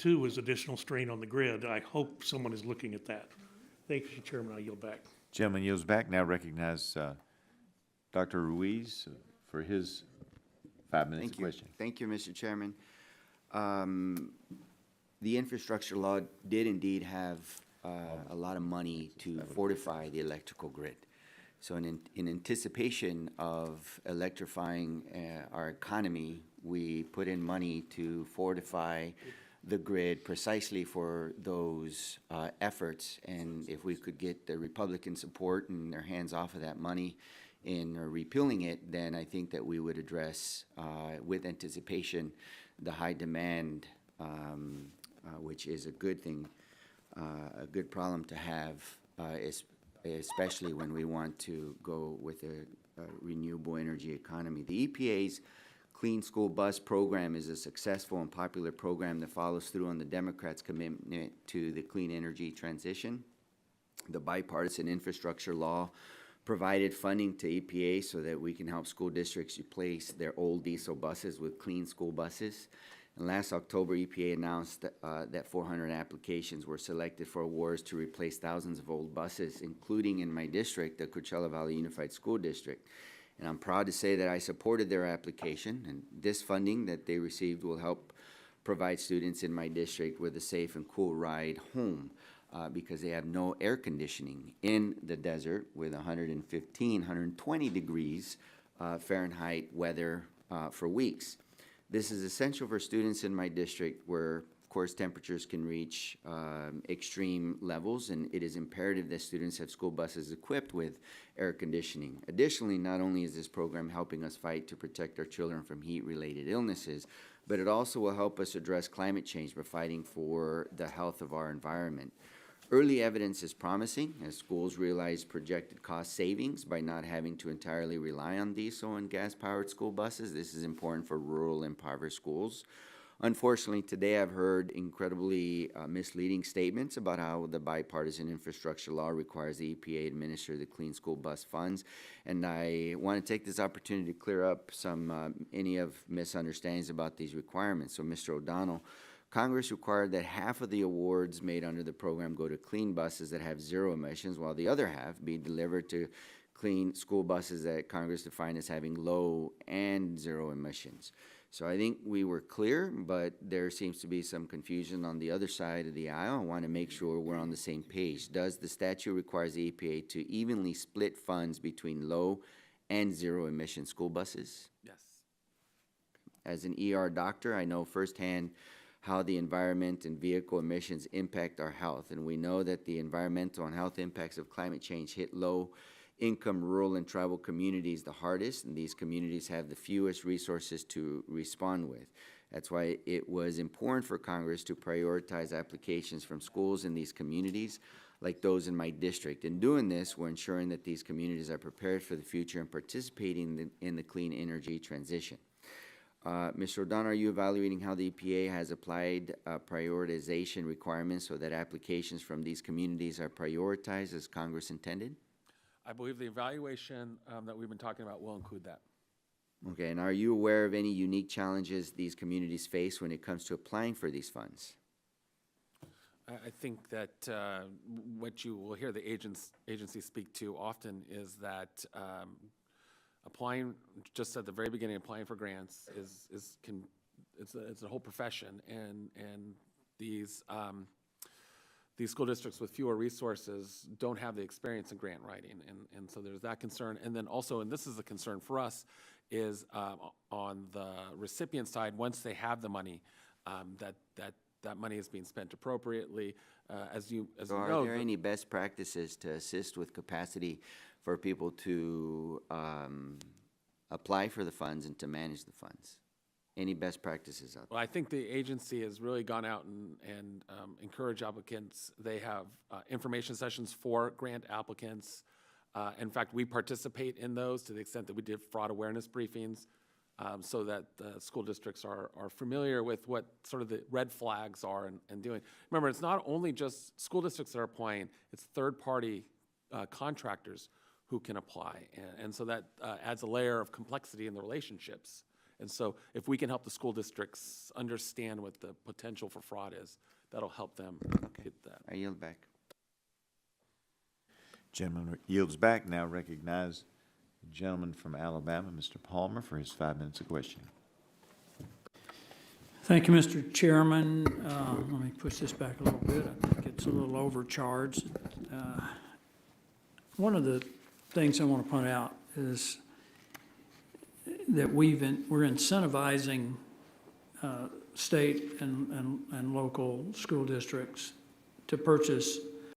too was additional strain on the grid. I hope someone is looking at that. Thank you, Mr. Chairman. I yield back. Gentleman yields back. Now recognize Dr. Ruiz for his 5 minutes of question. Thank you, Mr. Chairman. The infrastructure law did indeed have a lot of money to fortify the electrical grid. So in anticipation of electrifying our economy, we put in money to fortify the grid precisely for those efforts. And if we could get the Republican support and their hands off of that money in repealing it, then I think that we would address with anticipation the high demand, which is a good thing, a good problem to have, especially when we want to go with a renewable energy economy. The EPA's Clean School Bus Program is a successful and popular program that follows through on the Democrats' commitment to the clean energy transition. The bipartisan infrastructure law provided funding to EPA so that we can help school districts replace their old diesel buses with clean school buses. And last October, EPA announced that 400 applications were selected for awards to replace thousands of old buses, including in my district, the Coachella Valley Unified School District. And I'm proud to say that I supported their application, and this funding that they received will help provide students in my district with a safe and cool ride home because they have no air conditioning in the desert with 115, 120 degrees Fahrenheit weather for weeks. This is essential for students in my district where, of course, temperatures can reach extreme levels, and it is imperative that students have school buses equipped with air conditioning. Additionally, not only is this program helping us fight to protect our children from heat-related illnesses, but it also will help us address climate change by fighting for the health of our environment. Early evidence is promising as schools realize projected cost savings by not having to entirely rely on diesel and gas-powered school buses. This is important for rural and impoverished schools. Unfortunately, today I've heard incredibly misleading statements about how the bipartisan infrastructure law requires the EPA to administer the clean school bus funds. And I want to take this opportunity to clear up any of misunderstandings about these requirements. So, Mr. O'Donnell, Congress required that half of the awards made under the program go to clean buses that have zero emissions, while the other half be delivered to clean school buses that Congress defined as having low and zero emissions. So I think we were clear, but there seems to be some confusion on the other side of the aisle. I want to make sure we're on the same page. Does the statute require the EPA to evenly split funds between low and zero emission school buses? Yes. As an ER doctor, I know firsthand how the environment and vehicle emissions impact our health. And we know that the environmental and health impacts of climate change hit low-income rural and tribal communities the hardest, and these communities have the fewest resources to respond with. That's why it was important for Congress to prioritize applications from schools in these communities, like those in my district. In doing this, we're ensuring that these communities are prepared for the future and participating in the clean energy transition. Mr. O'Donnell, are you evaluating how the EPA has applied prioritization requirements so that applications from these communities are prioritized as Congress intended? I believe the evaluation that we've been talking about will include that. Okay, and are you aware of any unique challenges these communities face when it comes to applying for these funds? I think that what you will hear the agency speak to often is that applying, just at the very beginning, applying for grants it's a whole profession, and these school districts with fewer resources don't have the experience in grant writing, and so there's that concern. And then also, and this is a concern for us, is on the recipient side, once they have the money, that money is being spent appropriately. As you know, are there any best practices to assist with capacity for people to apply for the funds and to manage the funds? Any best practices out there? Well, I think the agency has really gone out and encouraged applicants. They have information sessions for grant applicants. In fact, we participate in those to the extent that we did fraud awareness briefings so that the school districts are familiar with what sort of the red flags are and doing. Remember, it's not only just school districts that are applying, it's third-party contractors who can apply. And so that adds a layer of complexity in the relationships. And so if we can help the school districts understand what the potential for fraud is, that'll help them get that. I yield back. Gentleman yields back. Now recognize the gentleman from Alabama, Mr. Palmer, for his 5 minutes of questioning. Thank you, Mr. Chairman. Let me push this back a little bit. I think it's a little overcharged. One of the things I want to point out is that we're incentivizing state and local school districts to purchase